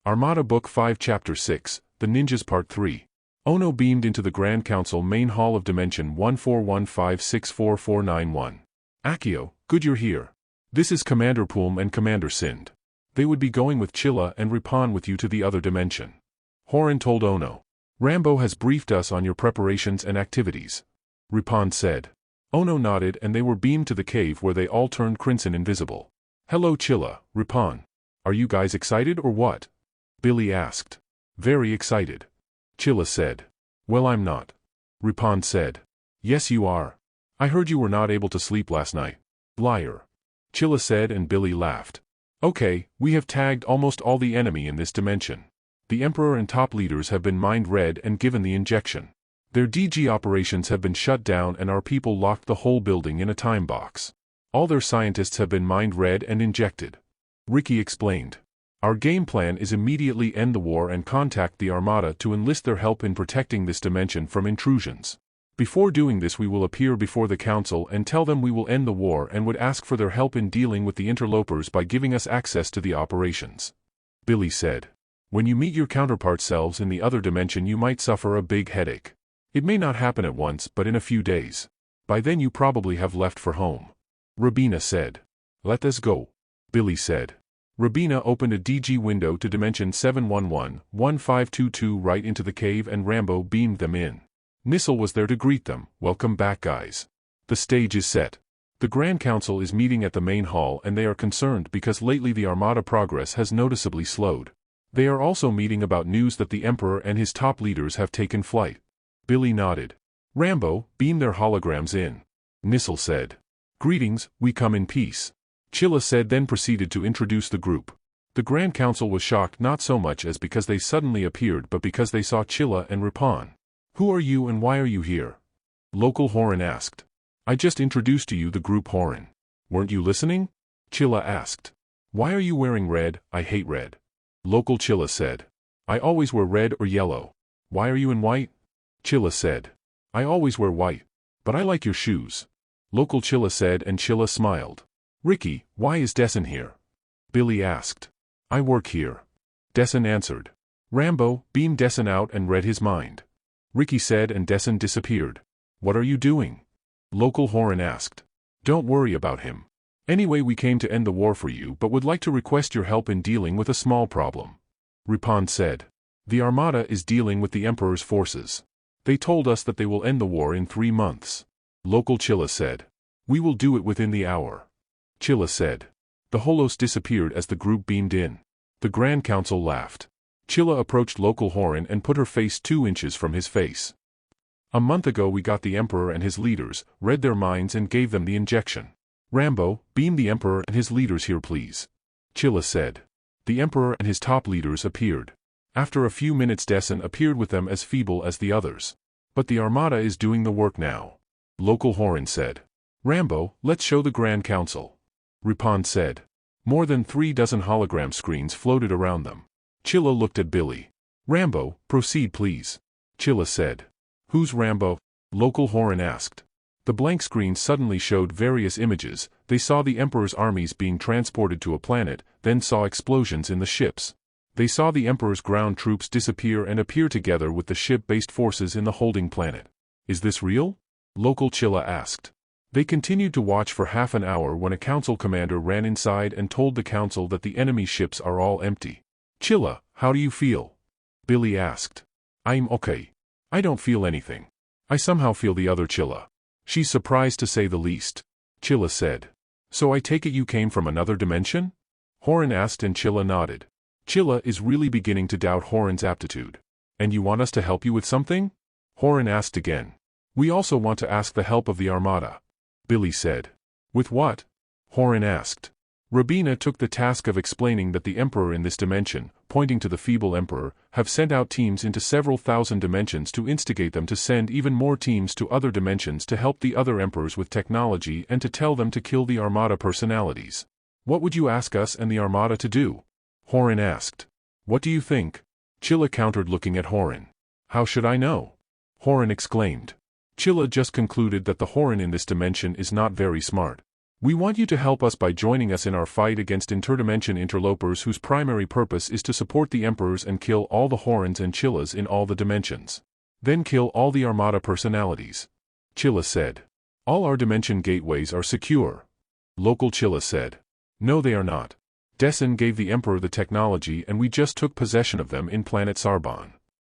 Armada Book 5 Chapter 6, The Ninjas Part 3. Ono beamed into the Grand Council main hall of Dimension 1415644491. Akio, good you're here. This is Commander Poolm and Commander Sind. They would be going with Chilla and Ripan with you to the other dimension. Horan told Ono. Rambo has briefed us on your preparations and activities. Ripan said. Ono nodded and they were beamed to the cave where they all turned crimson invisible. Hello Chilla, Ripan. Are you guys excited or what? Billy asked. Very excited. Chilla said. Well, I'm not. Ripan said. Yes, you are. I heard you were not able to sleep last night. Liar. Chilla said and Billy laughed. Okay, we have tagged almost all the enemy in this dimension. The Emperor and top leaders have been mind-read and given the injection. Their DG operations have been shut down and our people locked the whole building in a time box. All their scientists have been mind-read and injected. Ricky explained. Our game plan is immediately end the war and contact the Armada to enlist their help in protecting this dimension from intrusions. Before doing this we will appear before the Council and tell them we will end the war and would ask for their help in dealing with the interlopers by giving us access to the operations. Billy said. When you meet your counterpart selves in the other dimension you might suffer a big headache. It may not happen at once but in a few days. By then you probably have left for home. Rabina said. Let us go. Billy said. Rabina opened a DG window to Dimension 711-1522 right into the cave and Rambo beamed them in. Nissel was there to greet them. Welcome back guys. The stage is set. The Grand Council is meeting at the main hall and they are concerned because lately the Armada progress has noticeably slowed. They are also meeting about news that the Emperor and his top leaders have taken flight. Billy nodded. Rambo, beam their holograms in. Nissel said. Greetings, we come in peace. Chilla said then proceeded to introduce the group. The Grand Council was shocked not so much as because they suddenly appeared but because they saw Chilla and Ripan. Who are you and why are you here? Local Horan asked. I just introduced to you the group Horan. Weren't you listening? Chilla asked. Why are you wearing red? I hate red. Local Chilla said. I always wear red or yellow. Why are you in white? Chilla said. I always wear white. But I like your shoes. Local Chilla said and Chilla smiled. Ricky, why is Dessen here? Billy asked. I work here. Dessen answered. Rambo, beam Dessen out and read his mind. Ricky said and Dessen disappeared. What are you doing? Local Horan asked. Don't worry about him. Anyway we came to end the war for you but would like to request your help in dealing with a small problem. Ripan said. The Armada is dealing with the Emperor's forces. They told us that they will end the war in 3 months. Local Chilla said. We will do it within the hour. Chilla said. The holos disappeared as the group beamed in. The Grand Council laughed. Chilla approached Local Horan and put her face 2 inches from his face. A month ago we got the Emperor and his leaders, read their minds and gave them the injection. Rambo, beam the Emperor and his leaders here please. Chilla said. The Emperor and his top leaders appeared. After a few minutes Dessen appeared with them as feeble as the others. But the Armada is doing the work now. Local Horan said. Rambo, let's show the Grand Council. Ripan said. More than 3 dozen hologram screens floated around them. Chilla looked at Billy. Rambo, proceed please. Chilla said. Who's Rambo? Local Horan asked. The blank screen suddenly showed various images. They saw the Emperor's armies being transported to a planet, then saw explosions in the ships. They saw the Emperor's ground troops disappear and appear together with the ship-based forces in the holding planet. Is this real? Local Chilla asked. They continued to watch for half an hour when a council commander ran inside and told the council that the enemy ships are all empty. Chilla, how do you feel? Billy asked. I'm okay. I don't feel anything. I somehow feel the other Chilla. She's surprised to say the least. Chilla said. So I take it you came from another dimension? Horan asked and Chilla nodded. Chilla is really beginning to doubt Horan's aptitude. And you want us to help you with something? Horan asked again. We also want to ask the help of the Armada. Billy said. With what? Horan asked. Rabina took the task of explaining that the Emperor in this dimension, pointing to the feeble Emperor, have sent out teams into several thousand dimensions to instigate them to send even more teams to other dimensions to help the other Emperors with technology and to tell them to kill the Armada personalities. What would you ask us and the Armada to do? Horan asked. What do you think? Chilla countered looking at Horan. How should I know? Horan exclaimed. Chilla just concluded that the Horan in this dimension is not very smart. We want you to help us by joining us in our fight against interdimension interlopers whose primary purpose is to support the Emperors and kill all the Horins and Chillas in all the dimensions. Then kill all the Armada personalities. Chilla said. All our dimension gateways are secure. Local Chilla said. No, they are not. Dessen gave the Emperor the technology and we just took possession of them in planet Sarban.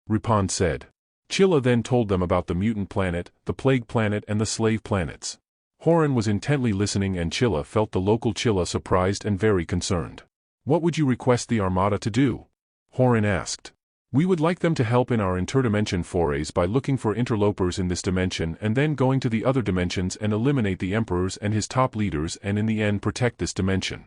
Ripan said. Chilla then told them about the mutant planet, the plague planet and the slave planets. Horin was intently listening and Chilla felt the local Chilla surprised and very concerned. What would you request the Armada to do? Horin asked. We would like them to help in our interdimension forays by looking for interlopers in this dimension and then going to the other dimensions and eliminate the Emperors and his top leaders and in the end protect this dimension.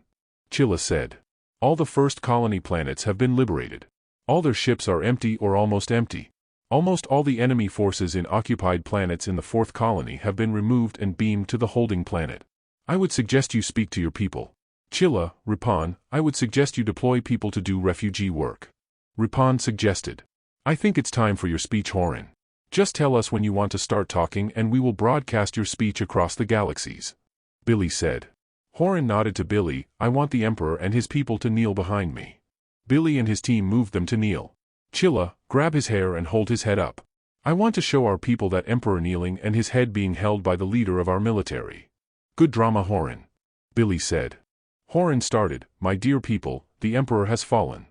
Chilla said. All the first colony planets have been liberated. All their ships are empty or almost empty. Almost all the enemy forces in occupied planets in the fourth colony have been removed and beamed to the holding planet. I would suggest you speak to your people. Chilla, Ripan, I would suggest you deploy people to do refugee work. Ripan suggested. I think it's time for your speech, Horin. Just tell us when you want to start talking and we will broadcast your speech across the galaxies. Billy said. Horin nodded to Billy. I want the Emperor and his people to kneel behind me. Billy and his team moved them to kneel. Chilla, grab his hair and hold his head up. I want to show our people that Emperor kneeling and his head being held by the leader of our military. Good drama, Horin. Billy said. Horin started, My dear people, the Emperor has fallen.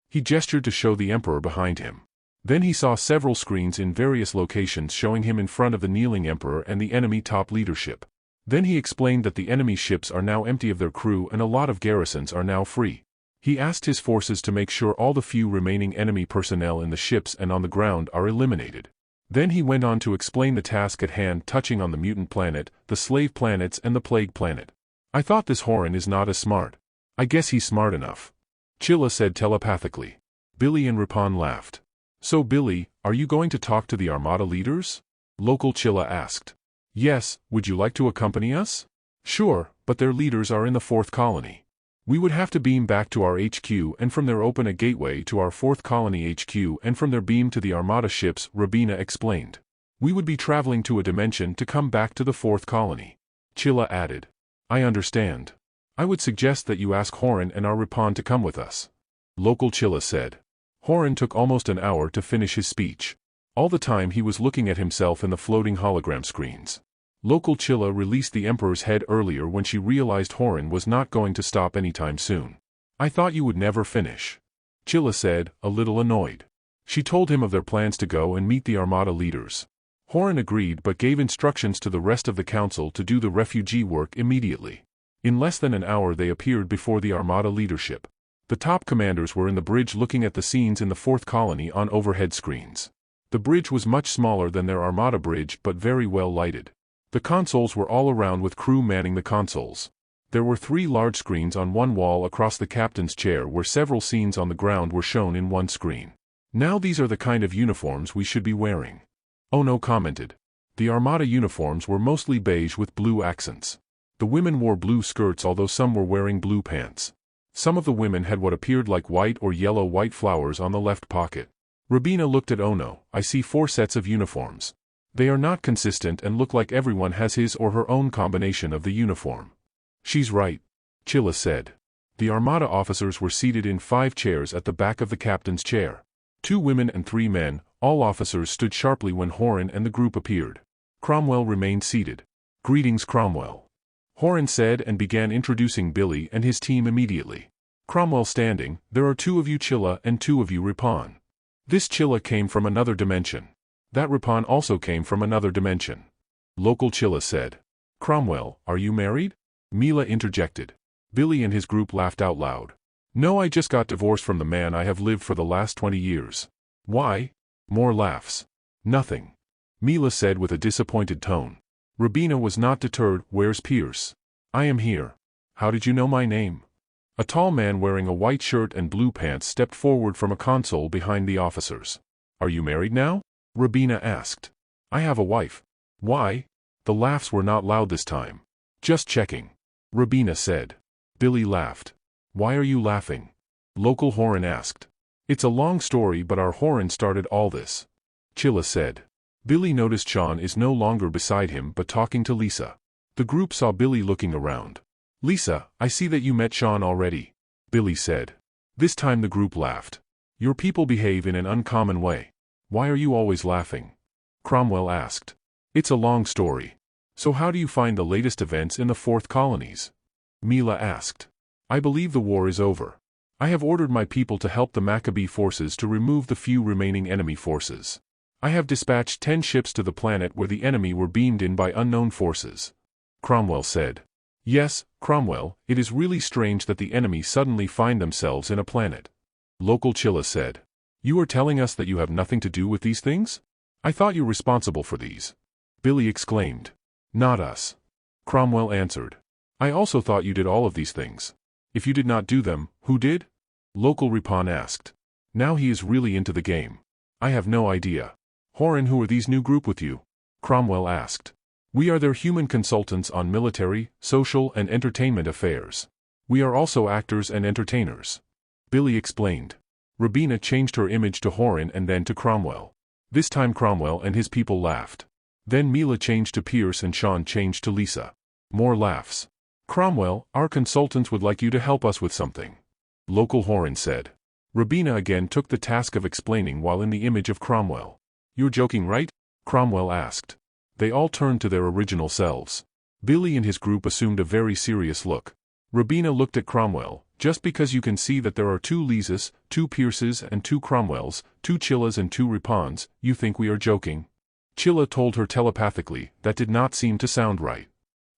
He gestured to show the Emperor behind him. Then he saw several screens in various locations showing him in front of the kneeling Emperor and the enemy top leadership. Then he explained that the enemy ships are now empty of their crew and a lot of garrisons are now free. He asked his forces to make sure all the few remaining enemy personnel in the ships and on the ground are eliminated. Then he went on to explain the task at hand touching on the mutant planet, the slave planets and the plague planet. I thought this Horin is not as smart. I guess he's smart enough. Chilla said telepathically. Billy and Ripan laughed. So Billy, are you going to talk to the Armada leaders? Local Chilla asked. Yes, would you like to accompany us? Sure, but their leaders are in the fourth colony. We would have to beam back to our HQ and from there open a gateway to our fourth colony HQ and from there beam to the Armada ships, Rabina explained. We would be traveling to a dimension to come back to the fourth colony. Chilla added. I understand. I would suggest that you ask Horin and our Ripan to come with us. Local Chilla said. Horin took almost an hour to finish his speech. All the time he was looking at himself in the floating hologram screens. Local Chilla released the Emperor's head earlier when she realized Horin was not going to stop anytime soon. I thought you would never finish. Chilla said, a little annoyed. She told him of their plans to go and meet the Armada leaders. Horin agreed but gave instructions to the rest of the council to do the refugee work immediately. In less than an hour they appeared before the Armada leadership. The top commanders were in the bridge looking at the scenes in the fourth colony on overhead screens. The bridge was much smaller than their Armada bridge but very well lighted. The consoles were all around with crew manning the consoles. There were 3 large screens on one wall across the captain's chair where several scenes on the ground were shown in one screen. Now these are the kind of uniforms we should be wearing. Ono commented. The Armada uniforms were mostly beige with blue accents. The women wore blue skirts although some were wearing blue pants. Some of the women had what appeared like white or yellow white flowers on the left pocket. Rabina looked at Ono. I see 4 sets of uniforms. They are not consistent and look like everyone has his or her own combination of the uniform. She's right. Chilla said. The Armada officers were seated in 5 chairs at the back of the captain's chair. 2 women and 3 men, all officers stood sharply when Horin and the group appeared. Cromwell remained seated. Greetings, Cromwell. Horin said and began introducing Billy and his team immediately. Cromwell standing, there are 2 of you Chilla and 2 of you Ripan. This Chilla came from another dimension. That Ripan also came from another dimension. Local Chilla said. Cromwell, are you married? Mila interjected. Billy and his group laughed out loud. No, I just got divorced from the man I have lived for the last 20 years. Why? More laughs. Nothing. Mila said with a disappointed tone. Rabina was not deterred. Where's Pierce? I am here. How did you know my name? A tall man wearing a white shirt and blue pants stepped forward from a console behind the officers. Are you married now? Rabina asked. I have a wife. Why? The laughs were not loud this time. Just checking. Rabina said. Billy laughed. Why are you laughing? Local Horin asked. It's a long story but our Horin started all this. Chilla said. Billy noticed Sean is no longer beside him but talking to Lisa. The group saw Billy looking around. Lisa, I see that you met Sean already, Billy said. This time the group laughed. Your people behave in an uncommon way. Why are you always laughing? Cromwell asked. It's a long story. So how do you find the latest events in the Fourth Colonies? Mila asked. I believe the war is over. I have ordered my people to help the Maccabee forces to remove the few remaining enemy forces. I have dispatched 10 ships to the planet where the enemy were beamed in by unknown forces. Cromwell said. Yes, Cromwell, it is really strange that the enemy suddenly find themselves in a planet. Local Chilla said. You are telling us that you have nothing to do with these things? I thought you were responsible for these. Billy exclaimed. Not us. Cromwell answered. I also thought you did all of these things. If you did not do them, who did? Local Ripon asked. Now he is really into the game. I have no idea. Horan, who are these new group with you? Cromwell asked. We are their human consultants on military, social and entertainment affairs. We are also actors and entertainers. Billy explained. Rabina changed her image to Horan and then to Cromwell. This time Cromwell and his people laughed. Then Mila changed to Pierce and Sean changed to Lisa. More laughs. Cromwell, our consultants would like you to help us with something. Local Horan said. Rabina again took the task of explaining while in the image of Cromwell. You're joking, right? Cromwell asked. They all turned to their original selves. Billy and his group assumed a very serious look. Rabina looked at Cromwell. Just because you can see that there are 2 Lisas, 2 Pierces and 2 Cromwells, 2 Chillas and 2 Ripons, you think we are joking? Chilla told her telepathically, that did not seem to sound right.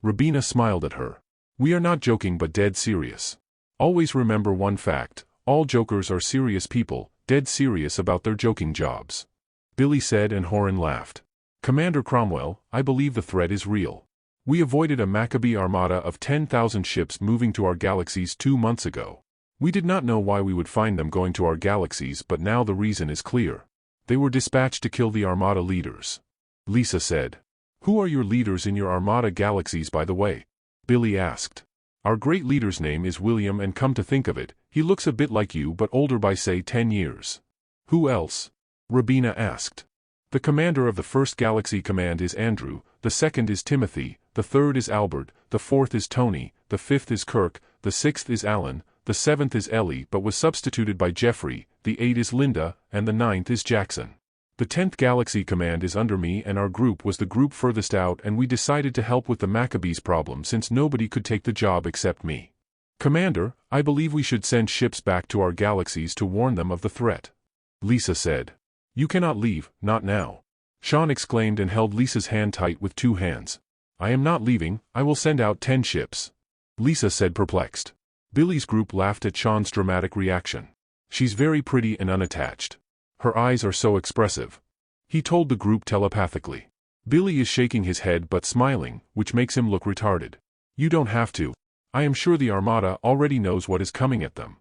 Rabina smiled at her. We are not joking but dead serious. Always remember one fact, all jokers are serious people, dead serious about their joking jobs. Billy said and Horan laughed. Commander Cromwell, I believe the threat is real. We avoided a Maccabee armada of 10,000 ships moving to our galaxies 2 months ago. We did not know why we would find them going to our galaxies but now the reason is clear. They were dispatched to kill the armada leaders. Lisa said. Who are your leaders in your armada galaxies by the way? Billy asked. Our great leader's name is William and come to think of it, he looks a bit like you but older by say 10 years. Who else? Rabina asked. The commander of the first galaxy command is Andrew, the second is Timothy, the third is Albert, the fourth is Tony, the fifth is Kirk, the sixth is Alan, the seventh is Ellie but was substituted by Jeffrey, the eighth is Linda, and the ninth is Jackson. The 10th Galaxy Command is under me and our group was the group furthest out and we decided to help with the Maccabees problem since nobody could take the job except me. Commander, I believe we should send ships back to our galaxies to warn them of the threat. Lisa said. You cannot leave, not now. Sean exclaimed and held Lisa's hand tight with 2 hands. I am not leaving, I will send out 10 ships. Lisa said perplexed. Billy's group laughed at Sean's dramatic reaction. She's very pretty and unattached. Her eyes are so expressive. He told the group telepathically. Billy is shaking his head but smiling, which makes him look retarded. You don't have to. I am sure the Armada already knows what is coming at them.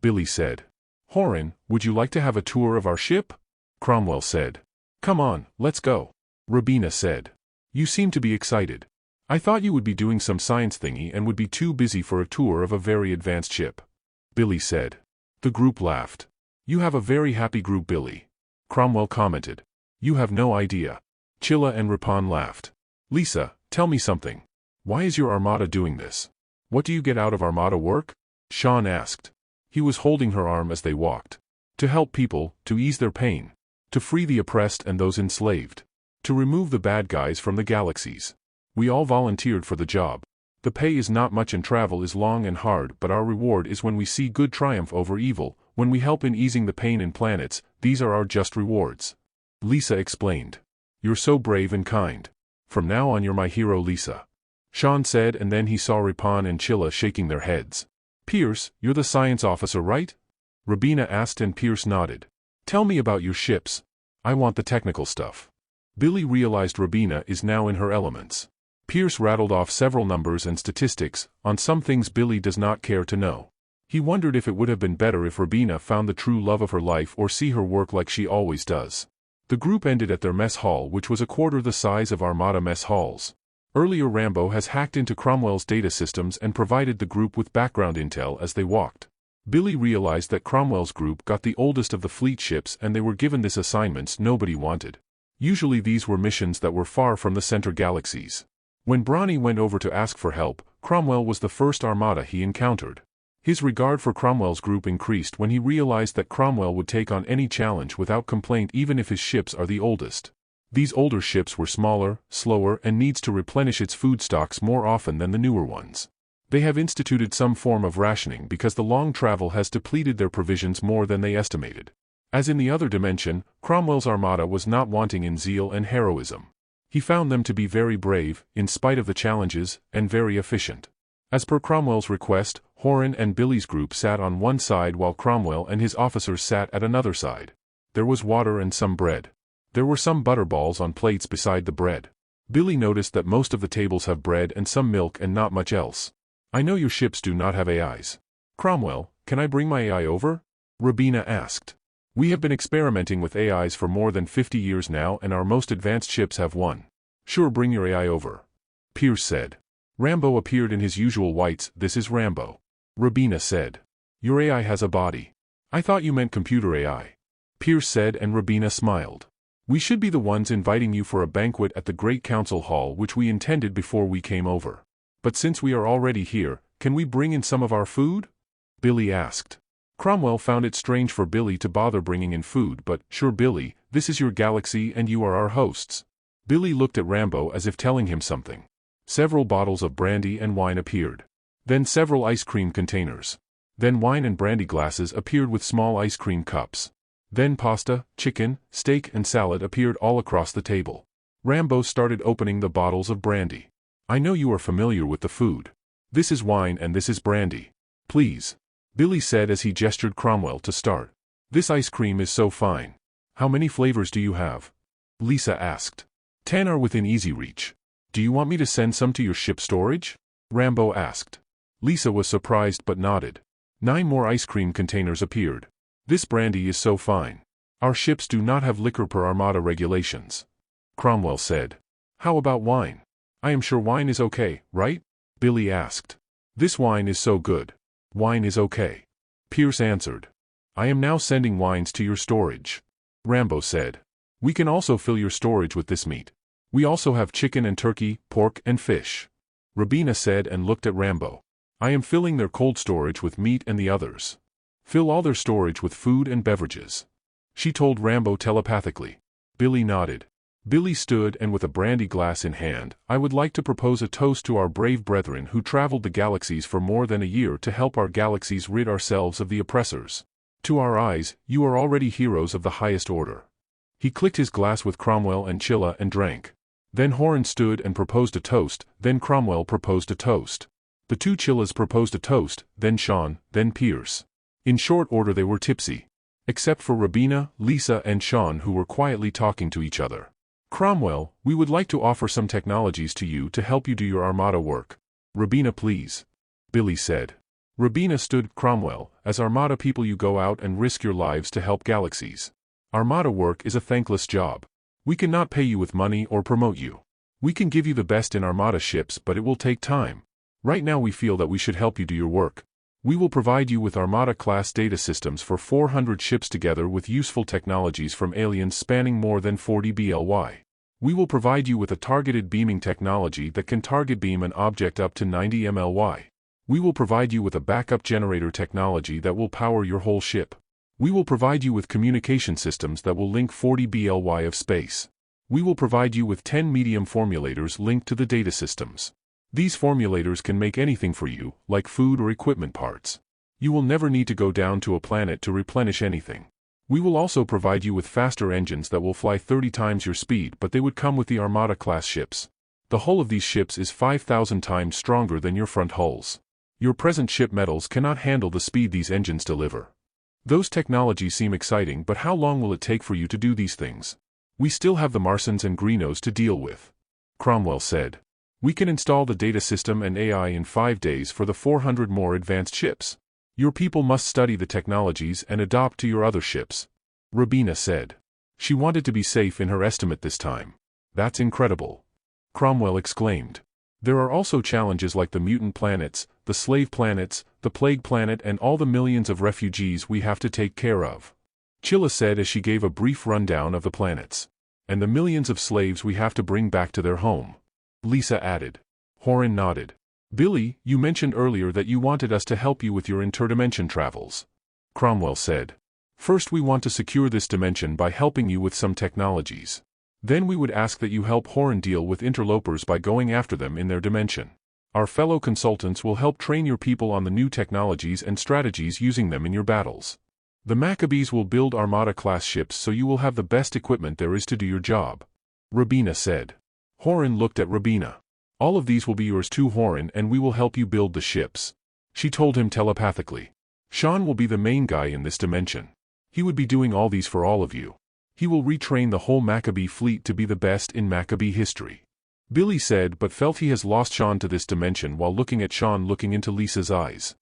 Billy said. Horan, would you like to have a tour of our ship? Cromwell said. Come on, let's go. Rabina said. You seem to be excited. I thought you would be doing some science thingy and would be too busy for a tour of a very advanced ship. Billy said. The group laughed. You have a very happy group, Billy. Cromwell commented. You have no idea. Chilla and Ripon laughed. Lisa, tell me something. Why is your Armada doing this? What do you get out of Armada work? Sean asked. He was holding her arm as they walked. To help people, to ease their pain. To free the oppressed and those enslaved. To remove the bad guys from the galaxies. We all volunteered for the job. The pay is not much and travel is long and hard but our reward is when we see good triumph over evil, when we help in easing the pain in planets, these are our just rewards. Lisa explained. You're so brave and kind. From now on you're my hero, Lisa. Sean said and then he saw Ripon and Chilla shaking their heads. Pierce, you're the science officer, right? Rabina asked and Pierce nodded. Tell me about your ships. I want the technical stuff. Billy realized Rabina is now in her elements. Pierce rattled off several numbers and statistics, on some things Billy does not care to know. He wondered if it would have been better if Rabina found the true love of her life or see her work like she always does. The group ended at their mess hall which was a quarter the size of Armada mess halls. Earlier Rambo has hacked into Cromwell's data systems and provided the group with background intel as they walked. Billy realized that Cromwell's group got the oldest of the fleet ships and they were given this assignments nobody wanted. Usually these were missions that were far from the center galaxies. When Bronny went over to ask for help, Cromwell was the first Armada he encountered. His regard for Cromwell's group increased when he realized that Cromwell would take on any challenge without complaint even if his ships are the oldest. These older ships were smaller, slower, and needs to replenish its food stocks more often than the newer ones. They have instituted some form of rationing because the long travel has depleted their provisions more than they estimated. As in the other dimension, Cromwell's Armada was not wanting in zeal and heroism. He found them to be very brave, in spite of the challenges, and very efficient. As per Cromwell's request, Horan and Billy's group sat on one side while Cromwell and his officers sat at another side. There was water and some bread. There were some butterballs on plates beside the bread. Billy noticed that most of the tables have bread and some milk and not much else. I know your ships do not have AIs. Cromwell, can I bring my AI over? Robina asked. We have been experimenting with AIs for more than 50 years now and our most advanced ships have one. Sure, bring your AI over. Pierce said. Rambo appeared in his usual whites. This is Rambo. Robina said. Your AI has a body. I thought you meant computer AI. Pierce said, and Robina smiled. We should be the ones inviting you for a banquet at the Great Council Hall, which we intended before we came over. But since we are already here, can we bring in some of our food? Billy asked. Cromwell found it strange for Billy to bother bringing in food, but, sure Billy, this is your galaxy and you are our hosts. Billy looked at Rambo as if telling him something. Several bottles of brandy and wine appeared. Then several ice cream containers. Then wine and brandy glasses appeared with small ice cream cups. Then pasta, chicken, steak and salad appeared all across the table. Rambo started opening the bottles of brandy. I know you are familiar with the food. This is wine and this is brandy. Please. Billy said as he gestured Cromwell to start. This ice cream is so fine. How many flavors do you have? Lisa asked. 10 are within easy reach. Do you want me to send some to your ship storage? Rambo asked. Lisa was surprised but nodded. 9 more ice cream containers appeared. This brandy is so fine. Our ships do not have liquor per Armada regulations. Cromwell said. How about wine? I am sure wine is okay, right? Billy asked. This wine is so good. Wine is okay. Pierce answered. I am now sending wines to your storage. Rambo said. We can also fill your storage with this meat. We also have chicken and turkey, pork and fish. Robina said and looked at Rambo. I am filling their cold storage with meat and the others. Fill all their storage with food and beverages. She told Rambo telepathically. Billy nodded. Billy stood and with a brandy glass in hand, I would like to propose a toast to our brave brethren who traveled the galaxies for more than a year to help our galaxies rid ourselves of the oppressors. To our eyes, you are already heroes of the highest order. He clicked his glass with Cromwell and Chilla and drank. Then Horan stood and proposed a toast, then Cromwell proposed a toast. The two Chillas proposed a toast, then Sean, then Pierce. In short order they were tipsy. Except for Robina, Lisa and Sean who were quietly talking to each other. Cromwell, we would like to offer some technologies to you to help you do your Armada work. Robina please. Billy said. Robina stood Cromwell, as Armada people you go out and risk your lives to help galaxies. Armada work is a thankless job. We cannot pay you with money or promote you. We can give you the best in Armada ships but it will take time. Right now we feel that we should help you do your work. We will provide you with Armada-class data systems for 400 ships together with useful technologies from aliens spanning more than 40 BLY. We will provide you with a targeted beaming technology that can target beam an object up to 90 MLY. We will provide you with a backup generator technology that will power your whole ship. We will provide you with communication systems that will link 40 BLY of space. We will provide you with 10 medium formulators linked to the data systems. These formulators can make anything for you, like food or equipment parts. You will never need to go down to a planet to replenish anything. We will also provide you with faster engines that will fly 30 times your speed, but they would come with the Armada-class ships. The hull of these ships is 5,000 times stronger than your front hulls. Your present ship metals cannot handle the speed these engines deliver. Those technologies seem exciting, but how long will it take for you to do these things? We still have the Martians and Greenos to deal with. Cromwell said. We can install the data system and AI in 5 days for the 400 more advanced ships. Your people must study the technologies and adopt to your other ships. Robina said. She wanted to be safe in her estimate this time. That's incredible. Cromwell exclaimed. There are also challenges like the mutant planets, the slave planets, the plague planet and all the millions of refugees we have to take care of. Chilla said as she gave a brief rundown of the planets. And the millions of slaves we have to bring back to their home. Lisa added. Horan nodded. Billy, you mentioned earlier that you wanted us to help you with your interdimension travels. Cromwell said. First we want to secure this dimension by helping you with some technologies. Then we would ask that you help Horan deal with interlopers by going after them in their dimension. Our fellow consultants will help train your people on the new technologies and strategies using them in your battles. The Maccabees will build Armada-class ships so you will have the best equipment there is to do your job. Rabina said. Horan looked at Rabina. All of these will be yours too, Horan, and we will help you build the ships. She told him telepathically. Sean will be the main guy in this dimension. He would be doing all these for all of you. He will retrain the whole Maccabee fleet to be the best in Maccabee history. Billy said, but felt he has lost Sean to this dimension while looking at Sean looking into Lisa's eyes.